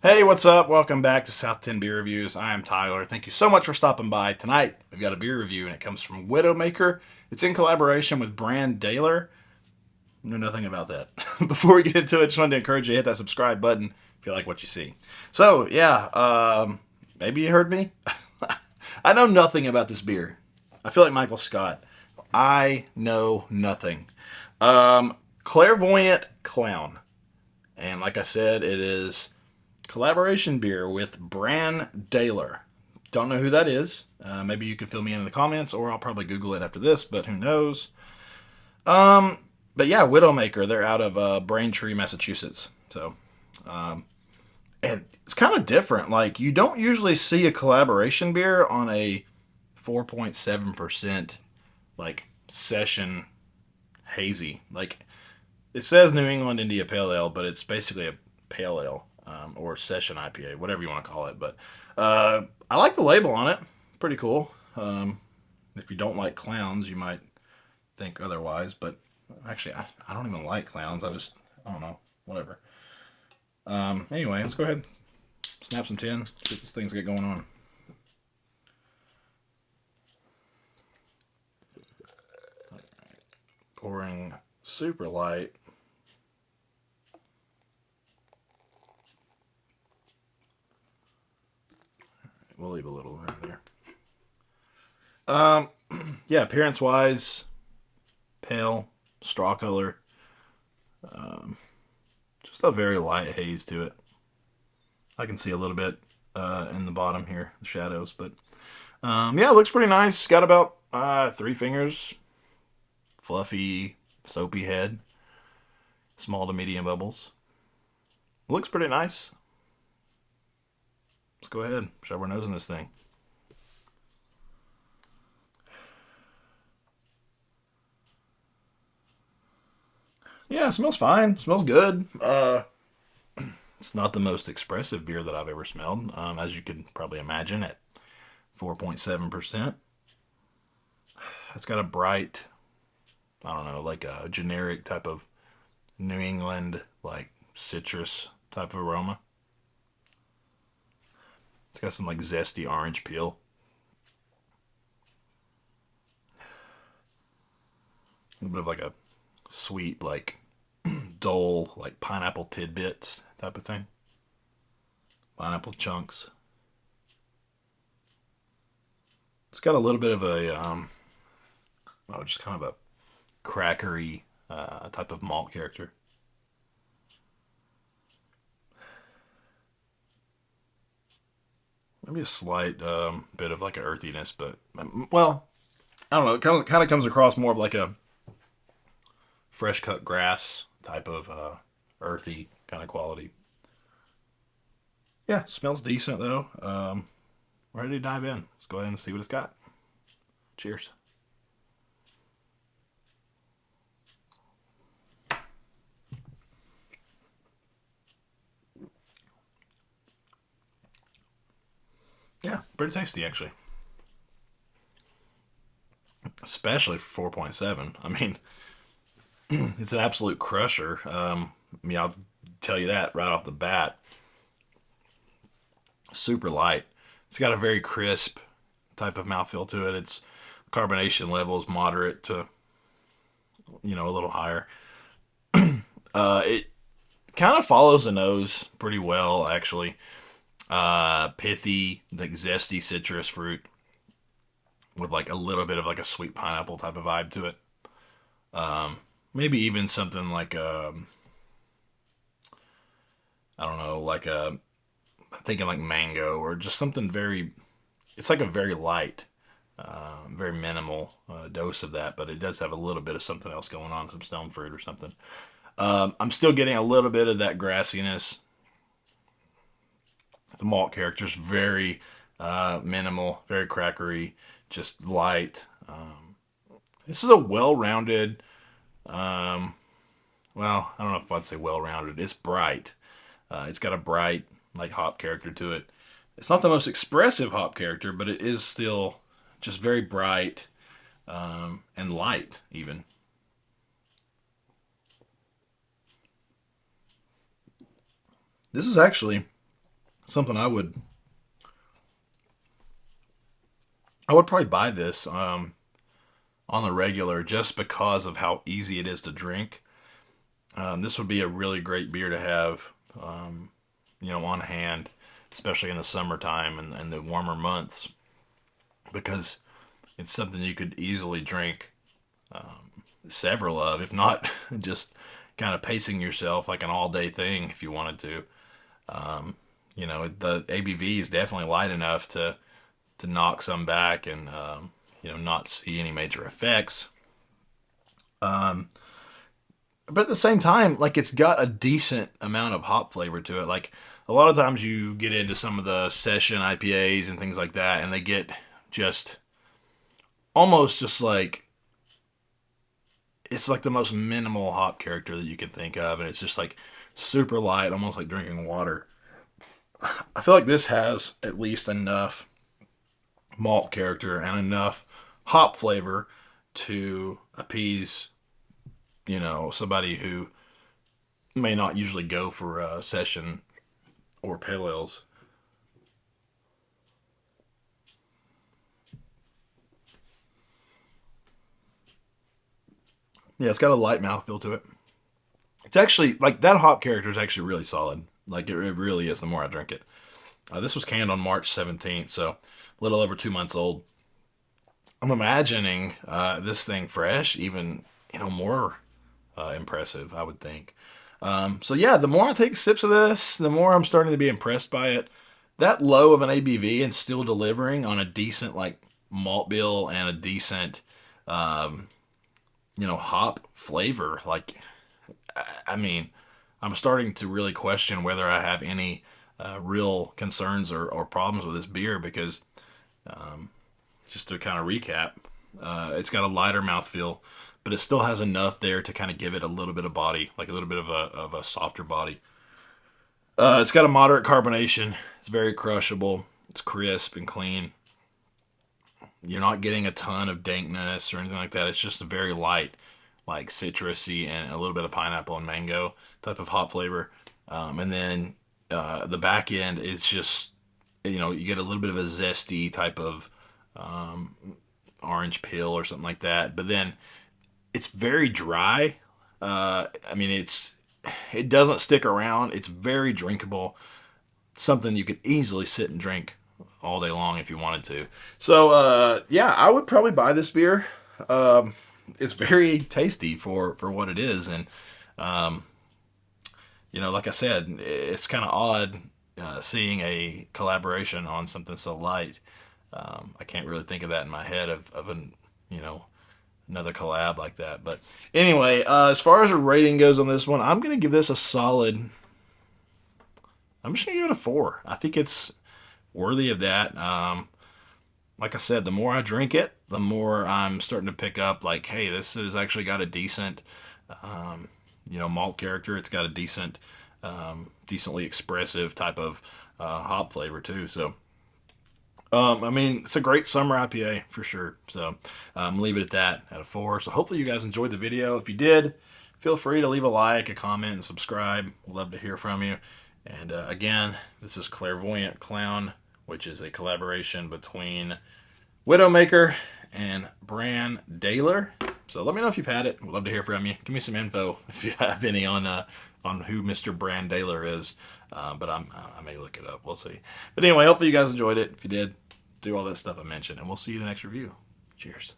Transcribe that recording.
Hey, what's up? Welcome back to South 10 Beer Reviews. I am Tyler. Thank you so much for stopping by. Tonight, we've got a beer review, and it comes from Widowmaker. It's in collaboration with Brand Daler. Know nothing about that. Before we get into it, just wanted to encourage you to hit that subscribe button if you like what you see. So, yeah, maybe you heard me. I know nothing about this beer. I feel like Michael Scott. I know nothing. Clairvoyant Clown. And like I said, it is collaboration beer with Bran Daler. Don't know who that is. Maybe you could fill me in the comments, or I'll probably Google it after this, but who knows? But yeah, Widowmaker. They're out of Braintree, Massachusetts. So, and it's kind of different. Like, you don't usually see a collaboration beer on a 4.7% like session hazy. Like, it says New England India Pale Ale, but it's basically a pale ale, or session IPA, whatever you want to call it. But I like the label on it. Pretty cool. If you don't like clowns, you might think otherwise. But actually, I don't even like clowns. I don't know. Whatever. Anyway, let's go ahead, snap some tin, see what this thing's got going on. Pouring super light. We'll leave a little in there. Yeah, appearance wise, pale, straw color. Just a very light haze to it. I can see a little bit in the bottom here, the shadows, but yeah, it looks pretty nice. Got about 3 fingers, fluffy, soapy head, small to medium bubbles. Looks pretty nice. Let's go ahead, shove our nose in this thing. Yeah, it smells fine. It smells good. It's not the most expressive beer that I've ever smelled, as you could probably imagine, at 4.7%. It's got a bright, I don't know, like a generic type of New England, like citrus type of aroma. It's got some like zesty orange peel. A little bit of like a sweet, like dull, like pineapple tidbits type of thing. Pineapple chunks. It's got a little bit of a, just kind of a crackery type of malt character. Maybe a slight bit of like an earthiness, but well, I don't know. It kind of comes across more of like a fresh cut grass type of earthy kind of quality. Yeah, smells decent though. Ready to dive in. Let's go ahead and see what it's got. Cheers. Yeah, pretty tasty actually. Especially for 4.7. I mean, it's an absolute crusher. I mean, I'll tell you that right off the bat. Super light. It's got a very crisp type of mouthfeel to it. Its carbonation level is moderate to, a little higher. It kind of follows the nose pretty well, actually. Pithy, like zesty citrus fruit with like a little bit of like a sweet pineapple type of vibe to it. Maybe even something like I don't know, like a thinking like mango or just something very. It's like a very light, very minimal dose of that, but it does have a little bit of something else going on, some stone fruit or something. I'm still getting a little bit of that grassiness. The malt character's very minimal, very crackery, just light. This is a well-rounded. Um, well, I don't know if I'd say well-rounded. It's bright. It's got a bright like hop character to it. It's not the most expressive hop character, but it is still just very bright and light even. This is actually something I would probably buy this on the regular just because of how easy it is to drink. This would be a really great beer to have, on hand, especially in the summertime and the warmer months, because it's something you could easily drink several of, if not just kind of pacing yourself like an all-day thing if you wanted to. The ABV is definitely light enough to knock some back and not see any major effects. But at the same time, like, it's got a decent amount of hop flavor to it. Like, a lot of times you get into some of the session IPAs and things like that, and they get just almost just like, it's like the most minimal hop character that you can think of, and it's just like super light, almost like drinking water. I feel like this has at least enough malt character and enough hop flavor to appease, somebody who may not usually go for a session or pale ales. Yeah, it's got a light mouthfeel to it. It's actually, like, that hop character is actually really solid. Like, it really is the more I drink it. This was canned on March 17th, so a little over 2 months old. I'm imagining this thing fresh, even, more impressive, I would think. So yeah, the more I take sips of this, the more I'm starting to be impressed by it. That low of an ABV and still delivering on a decent, like, malt bill and a decent, um, hop flavor. Like, I mean, I'm starting to really question whether I have any real concerns or problems with this beer because, just to kind of recap, it's got a lighter mouthfeel, but it still has enough there to kind of give it a little bit of body, like a little bit of a softer body. It's got a moderate carbonation. It's very crushable. It's crisp and clean. You're not getting a ton of dankness or anything like that. It's just a very light, like citrusy and a little bit of pineapple and mango type of hop flavor. And then the back end is just, you get a little bit of a zesty type of um, orange peel or something like that. But then it's very dry. I mean, it doesn't stick around. It's very drinkable. Something you could easily sit and drink all day long if you wanted to. So yeah, I would probably buy this beer. It's very tasty for what it is, and um, like I said, it's kind of odd seeing a collaboration on something so light. I can't really think of that in my head of an you know another collab like that. But anyway, as far as a rating goes on this one, I'm gonna give this a solid. I'm just gonna give it a 4. I think it's worthy of that. Like I said, the more I drink it, the more I'm starting to pick up, like, hey, this has actually got a decent, malt character. It's got a decently expressive type of hop flavor too. So, I mean, it's a great summer IPA for sure. So, leave it at that, at a 4. So hopefully you guys enjoyed the video. If you did, feel free to leave a like, a comment, and subscribe. Love to hear from you. And again, this is Clairvoyant Clown, which is a collaboration between Widowmaker and Bran Daler. So let me know if you've had it. We'd love to hear from you. Give me some info if you have any on who Mr. Bran Daler is. But I may look it up. We'll see. But anyway, hopefully you guys enjoyed it. If you did, do all that stuff I mentioned. And we'll see you in the next review. Cheers.